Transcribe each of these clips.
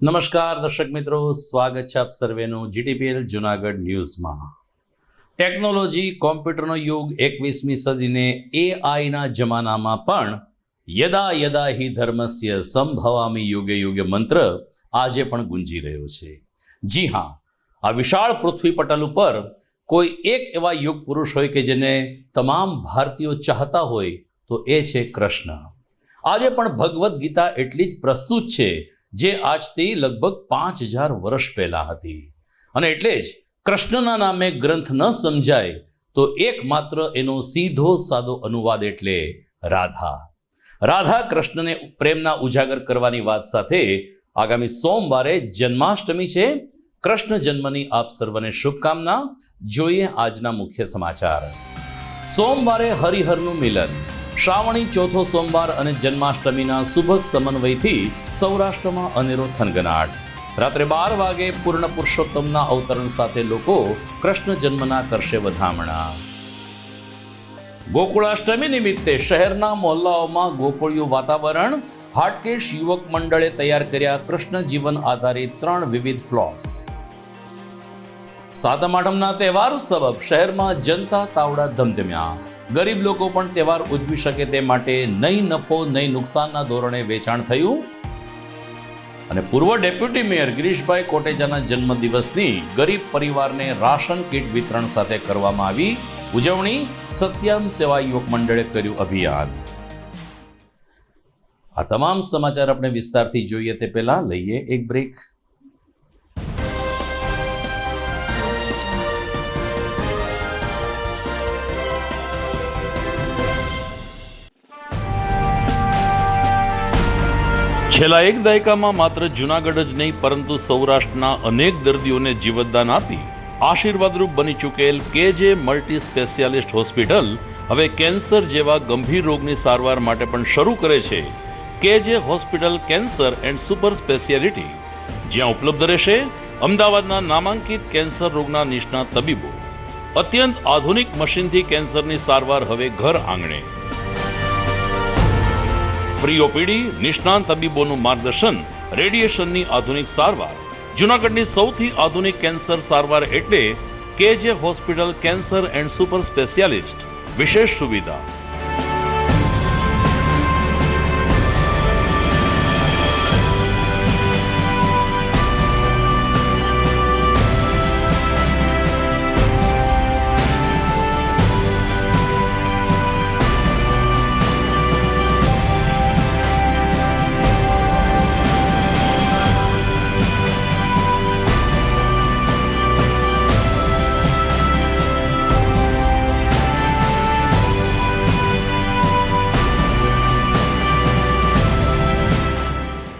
નમસ્કાર દર્શક મિત્રો, સ્વાગત છે આપ સર્વેનું જીટીપીએલ જુનાગઢ ન્યૂઝમાં। ટેકનોલોજી, કોમ્પ્યુટરનો યુગ, 21મી સદીને એઆઈના જમાનામાં પણ યદા યદા હિ ધર્મસ્ય સંભવામિ યુગે યુગે મંત્ર આજે પણ ગુંજી રહ્યો છે। જી હા, આ વિશાળ પૃથ્વી પટલ ઉપર કોઈ એક એવા યુગ પુરુષ હોય કે જેને તમામ ભારતીયો ચાહતા હોય તો એ છે કૃષ્ણ। આજે પણ ભગવદ્ ગીતા એટલી જ પ્રસ્તુત છે જે આજથી લગભગ 5000 વર્ષ પહેલા હતી, અને એટલે જ કૃષ્ણના નામે ગ્રંથ ન સમજાય તો એકમાત્ર એનો સીધો સાદો અનુવાદ એટલે રાધા। રાધા કૃષ્ણને પ્રેમના ઉજાગર કરવાની વાત સાથે આગામી સોમવારે જન્માષ્ટમી છે। કૃષ્ણ જન્મની આપ સર્વને શુભકામના। જોઈએ આજના મુખ્ય સમાચાર। સોમવારે હરિહરનું મિલન, શ્રાવણી ચોથો સોમવાર અને જન્માષ્ટમીના સુભગ સમન્વયથી સૌરાષ્ટ્રમાં અનેરો થનગનાટ। રાત્રે 12 વાગે પૂર્ણ પુરુષોત્તમના અવતરણ સાથે લોકો કૃષ્ણ જન્મના કરશે વધામણા। ગોકુળાષ્ટમી નિમિત્તે શહેરના મોહલ્લાઓમાં ગોકુળિયું વાતાવરણ। હાટકેશ યુવક મંડળે તૈયાર કર્યા કૃષ્ણ જીવન આધારિત 3 વિવિધ ફ્લોટ્સ। સાતમ આઠમના તહેવાર સબબ શહેરમાં જનતા તાવડા ધમધમ્યા। ગરીબ લોકો પણ તહેવાર ઉજવી શકે તે માટે નહીં નફો નહીં નુકસાનના ધોરણે વેચાણ થયું। અને પૂર્વ ડેપ્યુટી મેયર ગિરીશભાઈ કોટેચાના જન્મદિવસની ગરીબ પરિવારને રાશન કીટ વિતરણ સાથે કરવામાં આવી ઉજવણી। સત્યમ સેવા યુવક મંડળે કર્યું અભિયાન। આ તમામ સમાચાર આપણે વિસ્તારથી જોઈએ તે પહેલા લઈએ એક બ્રેક। છેલ્લા એક દાયકામાં માત્ર જૂનાગઢ જ નહીં પરંતુ સૌરાષ્ટ્રના અનેક દર્દીઓને જીવતદાન આપી આશીર્વાદરૂપ બની ચૂકેલ કેજે મલ્ટી સ્પેશિયાલિસ્ટ હોસ્પિટલ હવે કેન્સર જેવા ગંભીર રોગની સારવાર માટે પણ શરૂ કરે છે કેજે hospital cancer and super speciality, જ્યાં ઉપલબ્ધ રહેશે અમદાવાદના નામાંકિત કેન્સર રોગના નિષ્ણાત તબીબો। અત્યંત આધુનિક મશીનથી કેન્સરની સારવાર હવે ઘર આંગણે। ફ્રી ઓપીડી, નિષ્ણાંત તબીબોનું માર્ગદર્શન, રેડિયેશનની આધુનિક સારવાર। જૂનાગઢની સૌથી આધુનિક કેન્સર સારવાર એટલે કેજે hospital cancer and super specialist. વિશેષ સુવિધા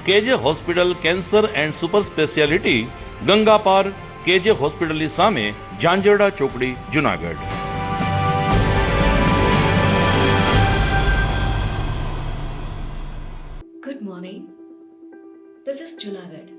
કેજે hospital cancer and super speciality, Ganga પાર, કેજે હોસ્પિટલની સામે, ઝાંઝરડા ચોકડી, Junagadh. Good morning. This is Junagadh.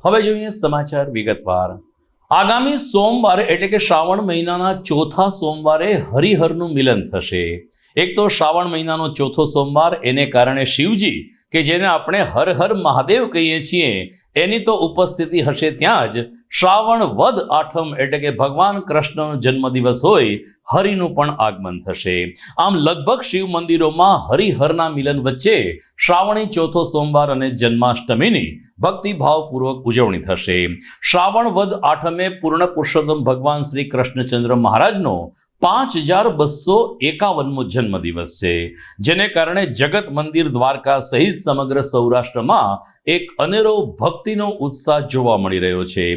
હવે જોઈએ સમાચાર વિગતવાર। આગામી સોમવારે એટલે કે શ્રાવણ મહિનાના ચોથા સોમવારે હરિહરનું મિલન થશે. એક તો શ્રાવણ મહિનાનો ચોથો સોમવાર, એને કારણે શિવજી કે જેને આપણે હર હર મહાદેવ કહીએ છીએ એની તો ઉપસ્થિતિ હશે ત્યાં જ શ્રાવણ વદ આઠમ એટલે કે ભગવાન કૃષ્ણનો જન્મદિવસ હોય હરિનું પણ આગમન થશે. આમ લગભગ શિવ મંદિરોમાં હરિહરના મિલન વચ્ચે શ્રાવણી ચોથો સોમવાર અને જન્માષ્ટમીની ભક્તિભાવપૂર્વક ઉજવણી થશે. શ્રાવણ વદ આઠમે પૂર્ણ પુરુષોત્તમ ભગવાન શ્રી કૃષ્ણચંદ્ર મહારાજનો 5251મો જન્મદિવસ છે, જેને કારણે જગત મંદિર દ્વારકા સહિત સમગ્ર સૌરાષ્ટ્રમાં એક અનેરો ભક્તિનો ઉત્સાહ જોવા મળી રહ્યો છે.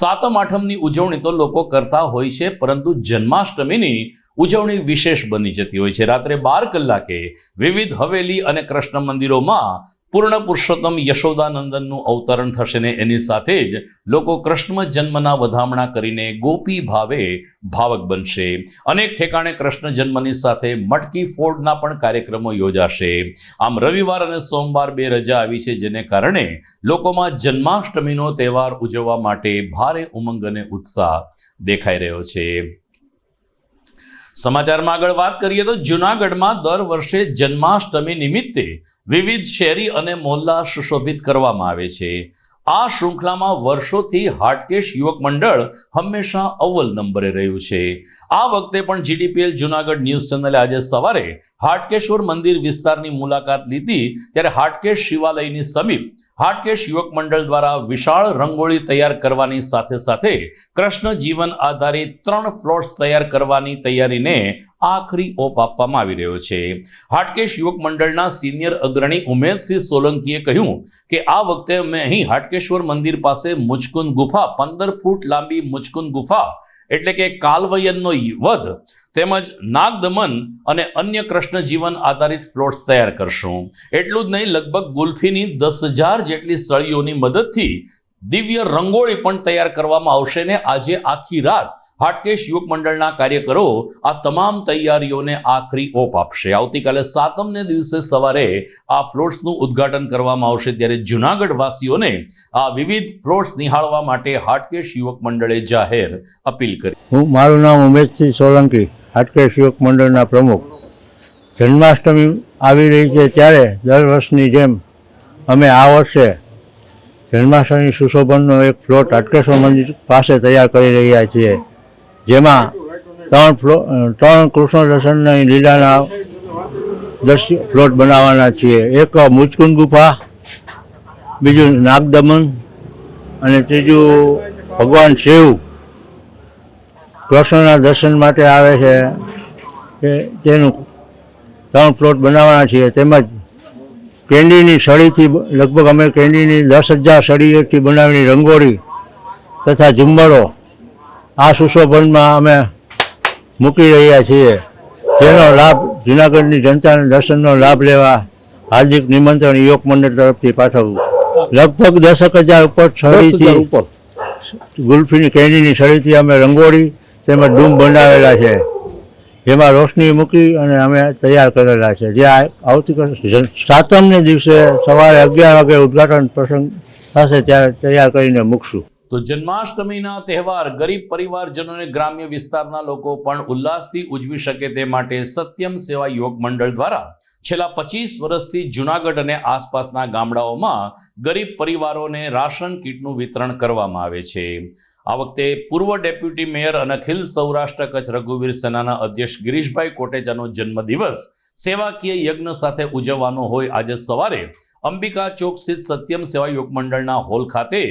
સાતમ આઠમની ઉજવણી તો લોકો કરતા હોય છે, પરંતુ જન્માષ્ટમીની ઉજવણી વિશેષ બની જતી હોય છે. રાત્રે 12 કલાકે વિવિધ હવેલી અને કૃષ્ણ મંદિરોમાં પૂર્ણ પુરુષોત્તમ યશોદાનંદનનું અવતરણ થશે ને એની સાથે જ લોકો કૃષ્ણ જન્મના વધામણા કરીને ગોપી ભાવે ભાવક બનશે. અનેક ઠેકાણે કૃષ્ણ જન્મની સાથે મટકી ફોડના પણ કાર્યક્રમો યોજાશે. આમ રવિવાર અને સોમવાર 2 રજા આવી છે, જેને કારણે લોકોમાં જન્માષ્ટમીનો તહેવાર ઉજવવા માટે ભારે ઉમંગ અને ઉત્સાહ દેખાઈ રહ્યો છે. સમાચારમાં આગળ વાત કરીએ તો જૂનાગઢમાં દર વર્ષે જન્માષ્ટમી નિમિત્તે વિવિધ શેરી અને મોહલ્લા સુશોભિત કરવામાં આવે છે. આ શૃંખલામાં વર્ષોથી હાટકેશ યુવક મંડળ હંમેશા અવ્વલ નંબરે રહ્યું છે. આ વખતે પણ જીટીપીએલ જૂનાગઢ ન્યૂઝ ચેનલે આજે સવારે હાટકેશ્વર મંદિર વિસ્તારની મુલાકાત લીધી, ત્યારે હાટકેશ શિવાલયની સમીપ હાટકેશ યુવક મંડળ દ્વારા વિશાળ રંગોળી તૈયાર કરવાની સાથે સાથે કૃષ્ણ જીવન આધારિત 3 ફ્લોટ્સ તૈયાર કરવાની તૈયારીને આખરી ઓપ આપવામાં આવી રહ્યો છે. હાટકેશ યુવક મંડળના સિનિયર અગ્રણી ઉમેશસિંહ સોલંકીએ કહ્યું કે આ વખતે અમે અહીં હાટકેશ્વર મંદિર પાસે મુચકુંદ ગુફા, 15 ફૂટ લાંબી મુચકુંદ ગુફા એટલે કે કાલવયનનો વધ તેમજ નાગદમન અને અન્ય કૃષ્ણ જીવન આધારિત ફ્લોટ્સ તૈયાર કરશું. એટલું જ નહીં, લગભગ ગુલ્ફીની 10,000 જેટલી સળીઓની મદદથી દિવ્ય રંગોળી પણ તૈયાર કરવામાં આવશે ને આજે આખી રાત હાટકેશ યુવક મંડળના કાર્યકરો આ તમામ તૈયારીઓને આખરી ઓપ આપશે. આવતીકાલે સાતમને દિવસે સવારે આ ફ્લોટ્સનું ઉદ્ઘાટન કરવામાં આવશે, ત્યારે જૂનાગઢ વાસીઓને આ વિવિધ ફ્લોટ્સ નિહાળવા માટે હાટકેશ યુવક મંડળે જાહેર અપીલ કરી. મારું નામ ઉમેશસિંહ સોલંકી, હાટકેશ યુવક મંડળના પ્રમુખ. જન્માષ્ટમી આવી રહી છે ત્યારે દર વર્ષની જેમ અમે આ વર્ષે જન્માષ્ટમી સુશોભનનો એક ફ્લોટ હાટકેશ્વર મંદિર પાસે તૈયાર કરી રહ્યા છીએ, જેમાં 3 કૃષ્ણ દર્શનના લીલાના 10 ફ્લોટ બનાવવાના છીએ. એક મુચકુંદ ગુફા, બીજું નાગદમન અને ત્રીજું ભગવાન શિવ કૃષ્ણના દર્શન માટે આવે છે કે તેનું 3 ફ્લોટ બનાવવાના છીએ. તેમજ કેન્ડીની સળીથી લગભગ અમે કેન્ડીની 10,000 સળીઓથી બનાવેલી રંગોળી તથા ઝુંબરો આ સુશોભનમાં અમે મૂકી રહ્યા છીએ, જેનો લાભ જૂનાગઢની જનતાને દર્શનનો લાભ લેવા હાર્દિક નિમંત્રણ યુવક મંડળ તરફથી પાઠવવું. લગભગ 10,000 ઉપર સળીથી ગુલ્ફીની કેન્ડીની સળીથી અમે રંગોળી તેમજ ડૂમ બનાવેલા છે, જેમાં રોશની મૂકી અને અમે તૈયાર કરેલા છે, જે આવતીકાલે સાતમને દિવસે સવારે 11 વાગે ઉદ્ઘાટન પ્રસંગ થશે ત્યારે તૈયાર કરીને મૂકશું. તો જન્માષ્ટમીના તહેવાર ગરીબ પરિવારજનોને ગ્રામ્ય વિસ્તારના લોકો પણ ઉલ્લાસથી ઉજવી શકે તે માટે સત્યમ સેવા યુવક મંડળ દ્વારા છેલ્લા 25 વર્ષથી જૂનાગઢ અને આસપાસના ગામડાઓમાં ગરીબ પરિવારોને રાશન કીટનું વિતરણ કરવામાં આવે છે. આ વખતે પૂર્વ ડેપ્યુટી મેયર અને અખિલ સૌરાષ્ટ્ર કચ્છ રઘુવીર સેનાના અધ્યક્ષ ગિરીશભાઈ કોટેચાનો જન્મદિવસ સેવાકીય યજ્ઞ સાથે ઉજવવાનો હોય આજે સવારે અંબિકા ચોક સ્થિત સત્યમ સેવા યુવક મંડળના હોલ ખાતે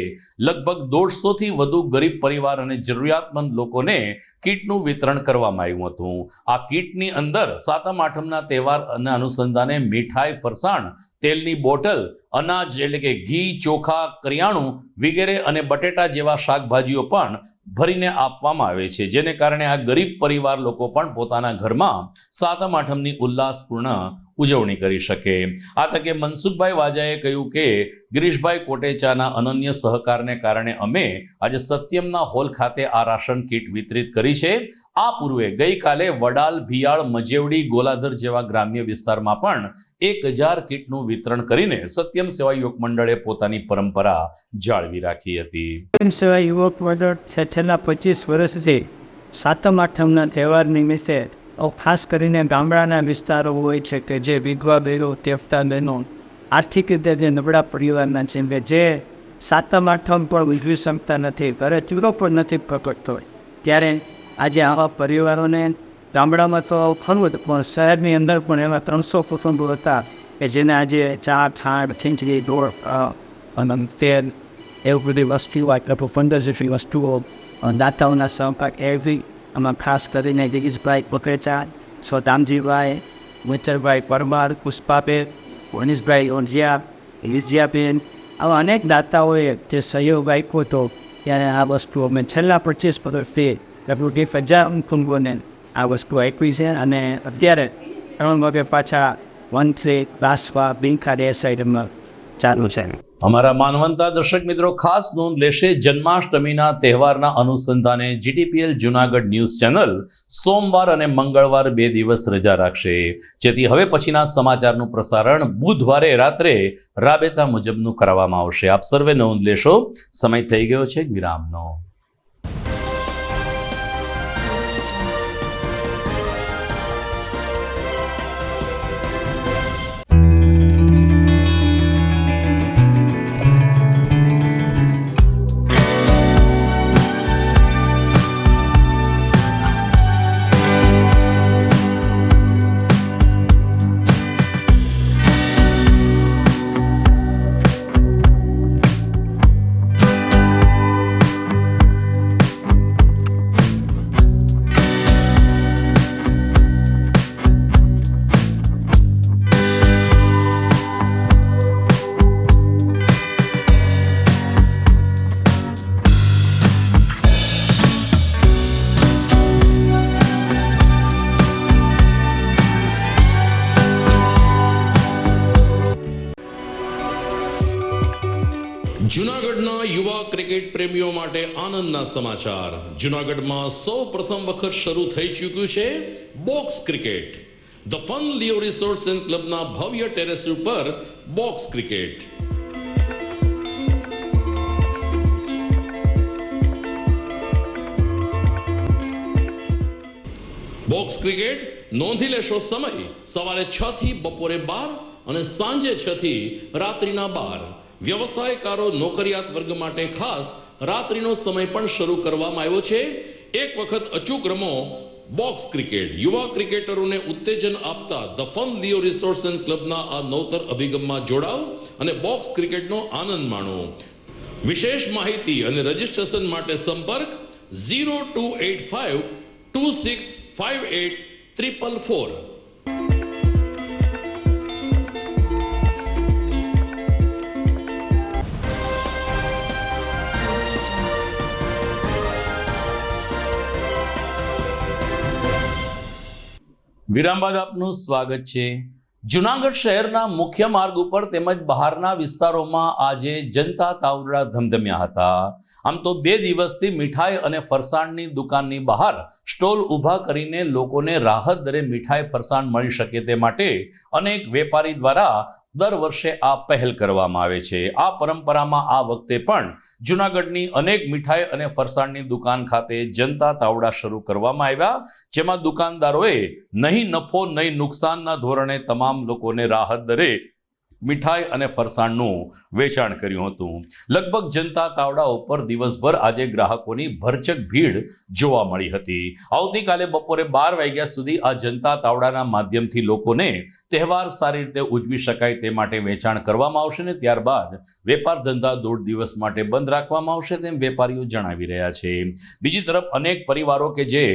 લગભગ 150થી વધુ ગરીબ પરિવાર અને જરૂરિયાતમંદ લોકોને કીટનું વિતરણ કરવામાં આવ્યું હતું. આ કીટની અંદર સાતમ આઠમના તહેવારના અનુસંધાને મીઠાઈ, ફરસાણ, તેલની બોટલ, અનાજ એટલે કે ઘી, ચોખા, કરિયાણું વગેરે અને બટેટા જેવા શાકભાજીઓ પણ ભરીને આપવામાં આવે છે, જેને કારણે આ ગરીબ પરિવાર લોકો પણ પોતાના ઘરમાં સાતમ આઠમની ઉલ્લાસપૂર્ણ ઉજવણી કરી શકે. આ તકે મનસુખભાઈ વાજાએ કહ્યું કે ગિરીશભાઈ કોટેચાના અનન્ય સહકારને કારણે અમે આજે સત્યમના હોલ ખાતે આ રાશન કીટ વિતરિત કરી છે. આ પૂર્વે ગઈકાલે વડાલ, ભિયાળ, મજેવડી, ગોલાધર જેવા ગ્રામ્ય વિસ્તારમાં પણ 1000 કીટનું વિતરણ કરીને સત્યમ સેવા યુવક મંડળે પોતાની પરંપરા જાળવી રાખી હતી. સત્યમ સેવા યુવક મંડળ છેલ્લા 25 વર્ષથી સાતમ આઠમના તહેવાર નિમિત્તે ખાસ કરીને ગામડાના વિસ્તારો હોય છે કે જે વિધવા બહેનો, તેફતા બહેનો, આર્થિક રીતે જે નબળા પરિવારના છે કે જે સાતમ આઠમ પણ ઉજવી શકતા નથી, ઘરે ચૂલો પણ નથી પકડતો, ત્યારે આજે આવા પરિવારોને ગામડામાં તો ખરું હતું પણ શહેરની અંદર પણ એવા 300 કુટુંબો હતા કે જેને આજે ચા, ખાંડ, ખીચડી, ગોળ અને તેલ એવું બધી વસ્તુઓ, 15 જેટલી વસ્તુઓ દાતાઓના સહકાર એવી આમાં ખાસ કરીને ગિરીશભાઈ કોટેચા, દામજીભાઈ, મુચરભાઈ પરમાર, પુષ્પાબેન, મનીષભાઈ ઓંઝિયા, વિજયાબેન, આવા અનેક દાતાઓએ જે સહયોગ આપ્યો હતો ત્યારે આ વસ્તુ અમે છેલ્લા 25 વર્ષથી લગભગ 1000 કુટુંબોને આ વસ્તુ આપી છે. અને અત્યારે 3 વાગે પાછા 1-3 બાસવા, બિંકા એ સાઈડમાં ચાલુ છે. અમારા માનવંતા દર્શક મિત્રો ખાસ નોંધ લેશે, જન્માષ્ટમીના તહેવારના અનુસંધાને જીટીપીએલ જુનાગઢ ન્યૂઝ ચેનલ સોમવાર અને મંગળવાર 2 દિવસ રજા રાખશે, જેથી હવે પછીના સમાચારનું પ્રસારણ બુધવારે રાત્રે રાબેતા મુજબનું કરવામાં આવશે. આપ સર્વે નોંધ લેશો. સમય થઈ ગયો છે વિરામનો. જૂનાગઢના યુવા ક્રિકેટ પ્રેમીઓ માટે આનંદના સમાચાર. જૂનાગઢમાં સૌ પ્રથમ વખત શરૂ થઈ ચૂક્યું છે box cricket. The fun Leo resorts and ક્લબના ભવ્ય ટેરેસ ઉપર બોક્સ ક્રિકેટ. બોક્સ ક્રિકેટ નોંધી લેશો સમય સવારે 6 થી બપોરે 12 અને સાંજે 6 થી રાત્રિના 12. વ્યવસાયકારો, નોકરિયાત વર્ગ માટે ખાસ રાત્રિનો સમય પણ શરૂ કરવામાં આવ્યો છે. એક વખત અચૂક રમો બોક્સ ક્રિકેટ. યુવા ક્રિકેટરોને ઉત્તેજન આપતા the fun Leo resorts and ક્લબના આ નવતર અભિગમમાં જોડાઓ અને બોક્સ ક્રિકેટનો આનંદ માણો. વિશેષ માહિતી અને રજીસ્ટ્રેશન માટે સંપર્ક 0285 2658 444. વિરામ બાદ આપનું સ્વાગત છે. જૂનાગઢ શહેરના મુખ્ય માર્ગ ઉપર તેમજ બહારના વિસ્તારોમાં આજે જનતા તાવડા ધમધમ્યા હતા. આમ તો 2 દિવસથી મીઠાઈ અને ફરસાણની દુકાનની બહાર સ્ટોલ ઊભા કરીને લોકોને રાહત દરે મીઠાઈ ફરસાણ મળી શકે તે માટે અનેક વેપારી દ્વારા દર વર્ષે આ પહેલ કરવામાં આવે છે. આ પરંપરામાં આ વખતે પણ જૂનાગઢની અનેક મીઠાઈ અને ફરસાણની દુકાન ખાતે જનતા તાવડા શરૂ કરવામાં આવ્યા, જેમાં દુકાનદારોએ નહીં નફો નહીં નુકસાનના ધોરણે તમામ લોકોને રાહત દરે મીઠાઈ અને ફરસાણનું વેચાણ કર્યું હતું. લગભગ જનતા તાવડા ઉપર દિવસભર આજે ગ્રાહકોની ભરચક ભીડ જોવા મળી હતી. આવતીકાલે બપોરે 12 વાગ્યા સુધી આ જનતા તાવડાના માધ્યમથી લોકોને તહેવાર સારી રીતે ઉજવી શકાય તે માટે વેચાણ કરવામાં આવશે ને ત્યારબાદ વેપાર ધંધા 1.5 દિવસ માટે બંધ રાખવામાં આવશે તેમ વેપારીઓ જણાવી રહ્યા છે. બીજી તરફ અનેક પરિવારો કે જે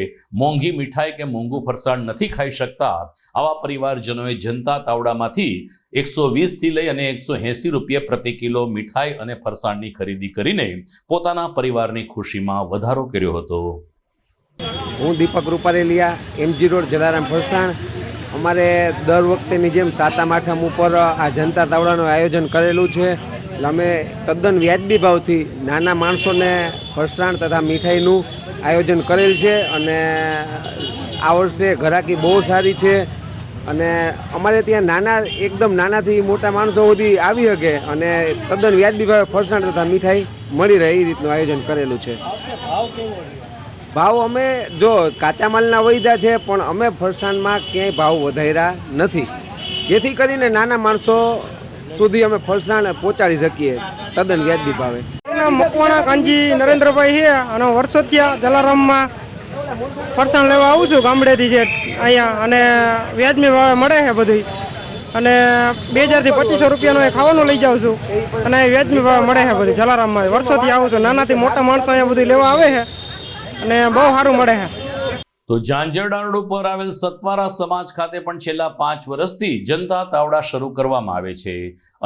મોંઘી મીઠાઈ કે મોંઘું ફરસાણ નથી ખાઈ શકતા, આવા પરિવારજનોએ જનતા તાવડામાંથી 120 થી લઈ અને 180 રૂપિયા પ્રતિ કિલો મીઠાઈ અને ફરસાણની ખરીદી કરીને પોતાના પરિવારની ખુશીમાં વધારો કર્યો હતો. હું દીપક રૂપારેલિયા, MG રોડ, જલારામ ફરસાણ. અમારે દર વખતેની જેમ સાતમ આઠમ ઉપર આ જનતા તાવડાનું આયોજન કરેલું છે. એટલે અમે તદ્દન વ્યાજબી ભાવથી નાના માણસોને ફરસાણ તથા મીઠાઈનું આયોજન કરેલ છે. અને આ વર્ષે ઘરાકી બહુ સારી છે. અને અમારે ત્યાં એકદમ નાનાથી મોટા માણસો સુધી આવી શકે અને તદ્દન વ્યાજબી ભાવે ફરસાણ તથા મીઠાઈ મળી રહે એ રીતનું આયોજન કરેલું છે. ભાવ અમે જો કાચા માલના વધ્યા છે, પણ અમે ફરસાણમાં ક્યાંય ભાવ વધાર્યા નથી, જેથી કરીને નાના માણસો સુધી અમે ફરસાણ પહોંચાડી શકીએ તદ્દન વ્યાજબી ભાવે. મકવાણા કાંજી નરેન્દ્રભાઈ છે અને વર્ષોથી જલારામમાં ફરસાણ લેવા આવું છું ગામડેથી છે અહીંયા, અને વ્યાજબી ભાવે મળે છે બધું. અને 2000 થી 2500 રૂપિયાનું એ ખાવાનું લઈ જાઉં છું અને વ્યાજબી ભાવે મળે છે બધું જલારામમાં. વર્ષોથી આવું છું, નાનાથી મોટા માણસો અહીંયા બધું લેવા આવે છે અને બહુ સારું મળે છે. તો ઝાંઝરડા રોડ ઉપર આવેલ સતવારા સમાજ ખાતે પણ છેલ્લા 5 વર્ષથી જનતા તાવડા શરૂ કરવામાં આવે છે.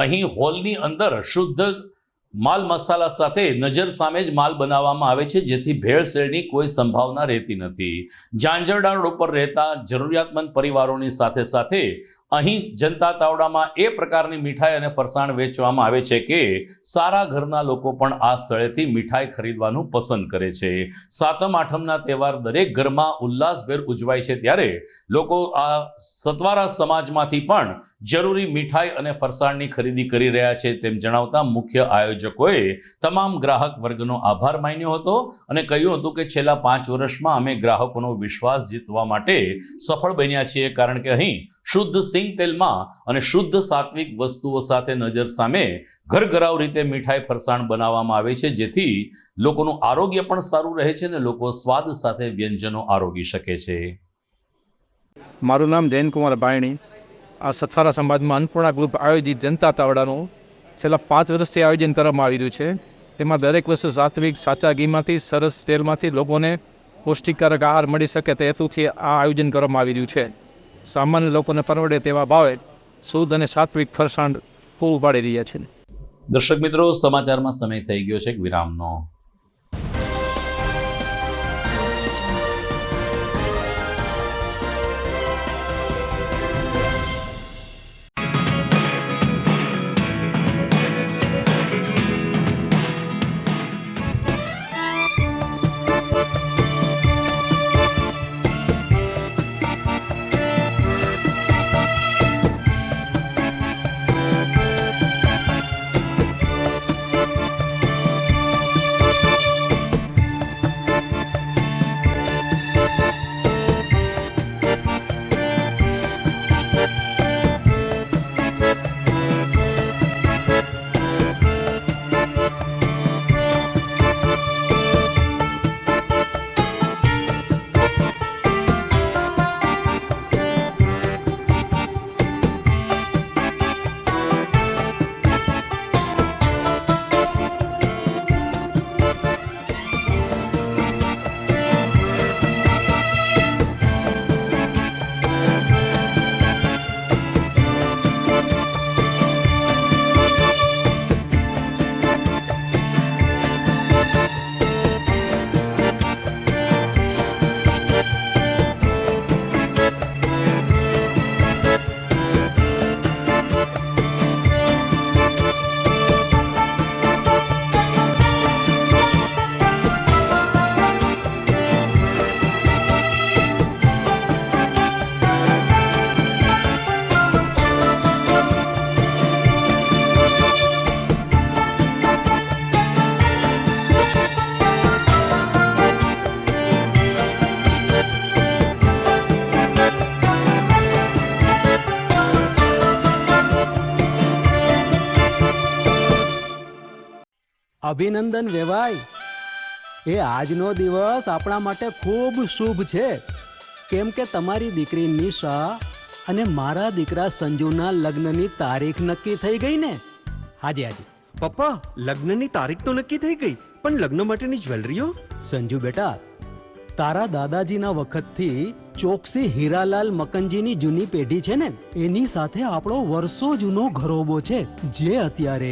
અહીં હોલની અંદર શુદ્ધ માલ મસાલા સાથે નજર સામે જ માલ બનાવવામાં આવે છે, જેથી ભેળસેળની કોઈ સંભાવના રહેતી નથી. ઝાંઝરડા રોડ ઉપર રહેતા જરૂરિયાતમંદ પરિવારોની સાથે સાથે અહીં જનતા તાવડામાં એ પ્રકારની મીઠાઈ અને ફરસાણ વેચવામાં આવે છે કે સારા ઘરના લોકો પણ આ સ્થળેથી મીઠાઈ ખરીદવાનું પસંદ કરે છે. સાતમ આઠમના તહેવાર દરેક ઘરમાં ઉલ્લાસભેર ઉજવાય છે, ત્યારે લોકો આ સતવારા સમાજમાંથી પણ જરૂરી મીઠાઈ અને ફરસાણની ખરીદી કરી રહ્યા છે તેમ જણાવતા મુખ્ય આયોજકોએ તમામ ગ્રાહક વર્ગનો આભાર માન્યો હતો અને કહ્યું હતું કે છેલ્લા 5 વર્ષમાં અમે ગ્રાહકોનો વિશ્વાસ જીતવા માટે સફળ બન્યા છીએ, કારણ કે અહીં શુદ્ધ સિંગ તેલમાં અને શુદ્ધ સાત્વિક વસ્તુઓ સાથે નજર સામે ઘરઘરાવ રીતે મીઠાઈ ફરસાણ બનાવવામાં આવે છે, જેથી લોકોનું આરોગ્ય પણ સારું રહે છે અને લોકો સ્વાદ સાથે વ્યંજનો આરોગી શકે છે. મારું નામ જયંતકુમાર બાયણી. આ સતવારા સમાજમાં અન્નપૂર્ણા ગ્રુપ આયોજિત જનતા તાવડાનું છેલ્લા 5 વર્ષથી આયોજન કરવામાં આવી રહ્યું છે. તેમાં દરેક વસ્તુ સાત્વિક સાચા ઘીમાંથી સરસ તેલમાંથી લોકોને પૌષ્ટિકારક આહાર મળી શકે તે હેતુથી આ આયોજન કરવામાં આવી રહ્યું છે. સામાન્ય લોકોને પરવડે તેવા ભાવે શુદ્ધ અને સાત્વિક ફરસાણ પૂરું પાડી રહ્યા છે. દર્શક મિત્રો, સમાચારમાં સમય થઈ ગયો છે વિરામનો. અભિનંદન વેવાય. એ આજનો દિવસ આપણા માટે ખૂબ શુભ છે, કેમ કે તમારી દીકરી નિશા અને મારા દીકરા સંજુના લગ્નની તારીખ નક્કી થઈ ગઈ ને. હાજી હાજી પપ્પા, લગ્નની તારીખ તો નક્કી થઈ ગઈ, પણ લગ્ન માટેની જ્વેલરીઓ? સંજુ બેટા, તારા દાદાજીના વખતથી ચોકસી હીરાલાલ મકનજીની જૂની પેઢી છે ને, એની સાથે આપણો વર્ષો જૂનો ઘરોબો છે, જે અત્યારે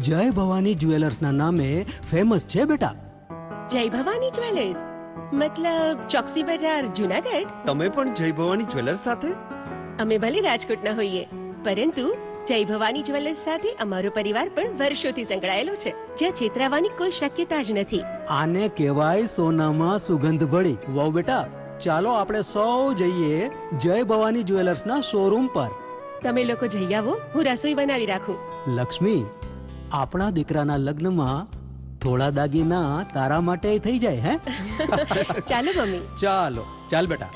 જય ભવાની જ્વેલર્સના નામે ફેમસ છે બેટા. જય ભવાની જ્વેલર્સ મતલબ ચોકસી બજાર જુનાગઢ? તમે પણ જય ભવાની જ્વેલર્સ સાથે? અમે ભલે રાજકોટના હોઈએ, પરંતુ જય ભવાની જ્વેલર્સ સાથે અમારો પરિવાર પણ વર્ષોથી સંકળાયેલો છે, જ્યાં છેતરાવાની કોઈ શક્યતા જ નથી. આને કહેવાય સોનામાં સુગંધ ભળી. વહુ બેટા, ચાલો આપણે સૌ જઈએ જય ભવાની જ્વેલર્સના શોરૂમ પર. તમે લોકો જઈ આવો, હું રસોઈ બનાવી રાખું. લક્ષ્મી, આપણા દીકરાના લગ્નમાં થોડા દાગીના તારા માટે થઈ જાય. હે ચાલો મમ્મી. ચાલો ચાલ બેટા.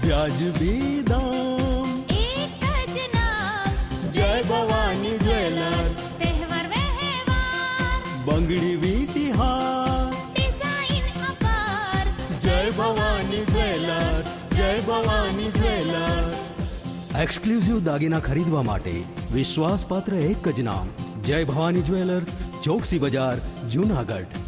વ્યાજબી દામ, એક જ નામ, જય ભવાની જ્વેલર્સ. તહેવાર વ્યવહાર, બંગડી વીટી હાર, ડિઝાઇન અપાર, જય ભવાની જ્વેલર્સ, જય ભવાની જ્વેલર્સ. એક્સક્લુઝિવ દાગીના ખરીદવા માટે વિશ્વાસપાત્ર એક જ નામ, જય ભવાની જ્વેલર્સ, ચોકસી બજાર, જૂનાગઢ.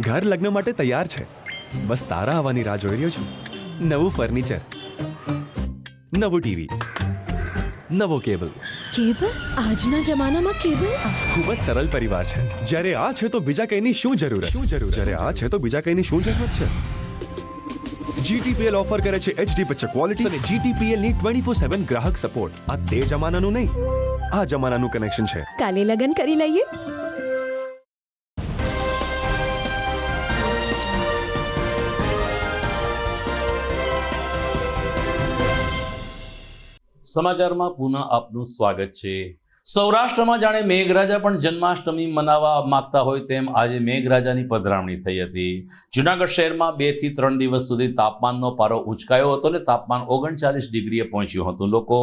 ઘર લગ્ન માટે તૈયાર છે, બસ તારા આવવાની રાહ જોઈ રહ્યો છું. નવું ફર્નિચર, નવું ટીવી, નવો કેબલ. કેબલ? આજના જમાનામાં કેબલ? ખૂબ જ સરળ પરિવાર છે. જ્યારે આ છે તો બીજા કઈની શું જરૂરત? જ્યારે આ છે તો બીજા કઈની શું જરૂરત છે? GTPL ઓફર કરે છે HD પિક્ચર ક્વોલિટી અને GTPL ની 24/7 ગ્રાહક સપોર્ટ. આ તે જમાનાનું નહીં, આ જમાનાનું કનેક્શન છે. કાલે લગન કરી લઈએ. સમાચારમાં પુનઃ આપનું સ્વાગત છે. સૌરાષ્ટ્રમાં જાણે મેઘરાજા પણ જન્માષ્ટમી મનાવવા માંગતા હોય તેમ આજે મેઘરાજાની પધરામણી થઈ હતી. જૂનાગઢ શહેરમાં 2 થી 3 દિવસ સુધી તાપમાનનો પારો ઊંચકાયો હતો અને તાપમાન 39 ડિગ્રીએ પહોંચ્યું હતું. લોકો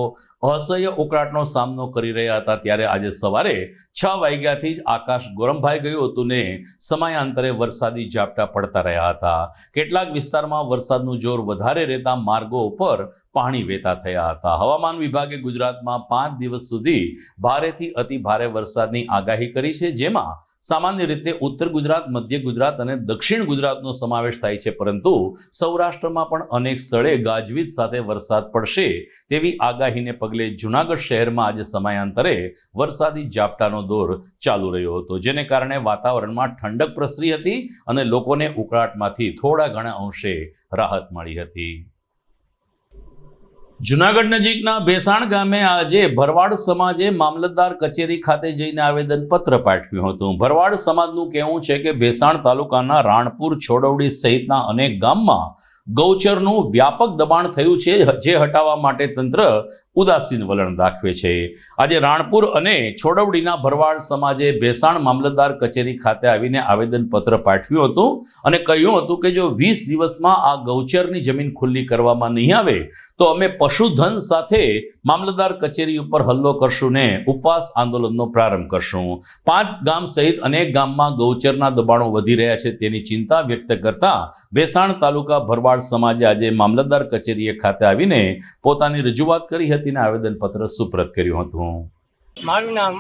અસહ્ય ઉકળાટનો સામનો કરી રહ્યા હતા. ત્યારે આજે સવારે 6 વાગ્યાથી જ આકાશ ગરમભાઈ ગયું હતું ને સમયાંતરે વરસાદી ઝાપટા પડતા રહ્યા હતા. કેટલાક વિસ્તારમાં વરસાદનું જોર વધારે રહેતા માર્ગો ઉપર પાણી વહેતા થયા હતા. હવામાન વિભાગે ગુજરાતમાં 5 દિવસ સુધી ભારેથી અતિ ભારે વરસાદની આગાહી કરી છે, જેમાં સામાન્ય રીતે ઉત્તર ગુજરાત, મધ્ય ગુજરાત અને દક્ષિણ ગુજરાતનો સમાવેશ થાય છે, પરંતુ સૌરાષ્ટ્રમાં પણ અનેક સ્થળે ગાજવીજ સાથે વરસાદ પડશે તેવી આગાહીને પગલે જૂનાગઢ શહેરમાં આજે સમયાંતરે વરસાદી ઝાપટાનો દોર ચાલુ રહ્યો હતો, જેને કારણે વાતાવરણમાં ઠંડક પ્રસરી હતી અને લોકોને ઉકળાટમાંથી થોડા ઘણા અંશે રાહત મળી હતી. જુનાગઢ નજીકના ભેસાણ ગામે આજે ભરવાડ સમાજે મામલતદાર કચેરી ખાતે જઈને આવેદનપત્ર પાઠવ્યું હતું. ભરવાડ સમાજનું કહેવું છે કે ભેસાણ તાલુકાના રાણપુર, છોડવડી સહિતના અનેક ગામમાં ગૌચરનું વ્યાપક દબાણ થયું છે, જે હટાવવા માટે તંત્ર ઉદાસીન વલણ દાખવે છે. આજે રાણપુર અને છોડવડીના ભરવાડ સમાજે ભેસાણ મામલતદાર કચેરી ખાતે આવીને આવેદનપત્ર પાઠવ્યું હતું અને કહ્યું હતું કે જો 20 દિવસમાં આ ગૌચરની જમીન ખુલ્લી કરવામાં નહીં આવે તો અમે પશુધન સાથે મામલતદાર કચેરી ઉપર હલ્લો કરશું ને ઉપવાસ આંદોલનનો પ્રારંભ કરશું. 5 ગામ સહિત અનેક ગામમાં ગૌચરના દબાણો વધી રહ્યા છે તેની ચિંતા વ્યક્ત કરતા ભેસાણ તાલુકા ભરવાડ સમાજે આજે મામલતદાર કચેરીએ ખાતે આવીને પોતાની રજૂઆત કરી હતી અને આવેદનપત્ર સુપ્રત કર્યું હતું. મારું નામ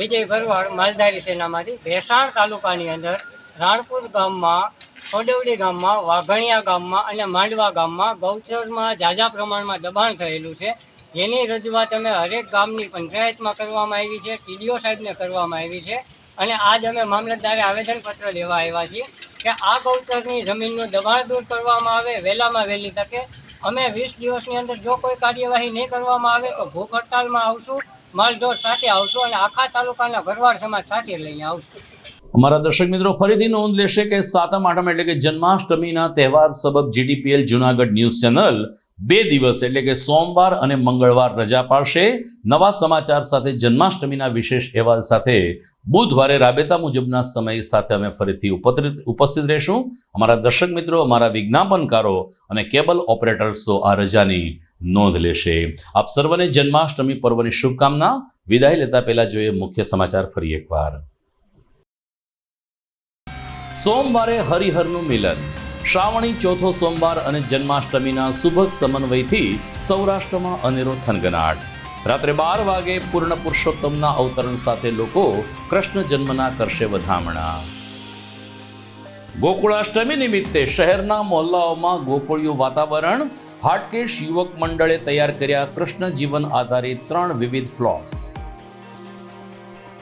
વિજય ભરવાડ, માલધારી સેનામાંથી. ભેસાણ તાલુકાની અંદર રાણપુર ગામમાં, છોડવડી ગામમાં, વાઘણિયા ગામમાં અને માંડવા ગામમાં ગૌચરમાં ઝાઝા પ્રમાણમાં દબાણ થયેલું છે, જેની રજૂઆત અમે હરેક ગામની પંચાયતમાં કરવામાં આવી છે, ટીડીઓ સાહેબને કરવામાં આવી છે અને આજ અમે મામલતદારે આવેદનપત્ર લેવા આવ્યા છીએ કે આ ગૌચરની જમીનનું દબાણ દૂર કરવામાં આવે વહેલામાં વહેલી તકે. અમે 20 દિવસની અંદર જો કોઈ કાર્યવાહી નહીં કરવામાં આવે તો ભૂખ હડતાલમાં આવશું, માલઢોર સાથે આવશું અને આખા તાલુકાના ભરવાડ સમાજ સાથે લઈને આવશું. અમારા દર્શક મિત્રો ફરીથી નોંધ લેશે કે સાતમ આઠમ એટલે કે જન્માષ્ટમીના તહેવાર સબબ જીટીપીએલ જુનાગઢ ન્યૂઝ ચેનલ 2 દિવસ એટલે કે સોમવાર અને મંગળવાર રજા પાડશે. નવા સમાચાર સાથે જન્માષ્ટમીના વિશેષ અહેવાલ સાથે બુધવારે રાબેતા મુજબના સમય સાથે અમે ફરીથી ઉપસ્થિત રહેશું. અમારા દર્શક મિત્રો, અમારા વિજ્ઞાપનકારો અને કેબલ ઓપરેટર્સો આ રજાની નોંધ લેશે. આપ સર્વને જન્માષ્ટમી પર્વની શુભકામના. વિદાય લેતા પહેલા જોઈએ મુખ્ય સમાચાર ફરી એકવાર. સોમવારે હરિહરનું મિલન. શ્રાવણી ચોથો સોમવાર અને જન્માષ્ટમીના સુભગ સમન્વયથી સૌરાષ્ટ્રમાં અનેરો થનગનાટ. રાત્રે 12 વાગે પૂર્ણ પુરુષોત્તમના અવતરણ સાથે લોકો કૃષ્ણ જન્મના કરશે વધામણા. ગોકુળાષ્ટમી નિમિત્તે શહેરના મોહલ્લાઓમાં ગોકુળિયું વાતાવરણ. હાટકેશ યુવક મંડળે તૈયાર કર્યા કૃષ્ણ જીવન આધારિત 3 વિવિધ ફ્લોટ્સ.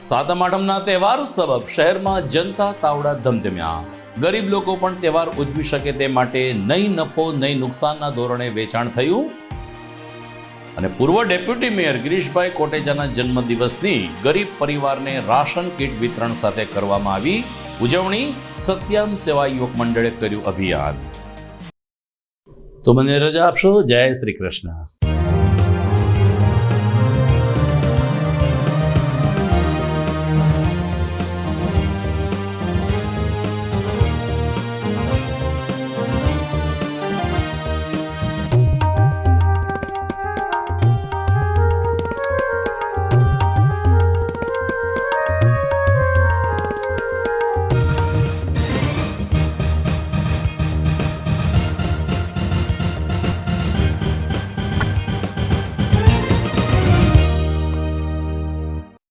સાતમ આઠમના તહેવાર સબબ શહેરમાં જનતા તાવડા ધમધમ્યા. ગરીબ લોકો પણ તહેવાર ઉજવી શકે તે માટે નહીં નફો નહીં નુકસાનના ધોરણે વેચાણ થયું. અને પૂર્વ ડેપ્યુટી મેયર ગિરીશભાઈ કોટેચાના જન્મદિવસની ગરીબ પરિવારને રાશન કીટ વિતરણ સાથે કરવામાં આવી ઉજવણી. સત્યમ સેવા યુવક મંડળે કર્યું અભિયાન. તો મને રજા આપશો. જય શ્રી કૃષ્ણ.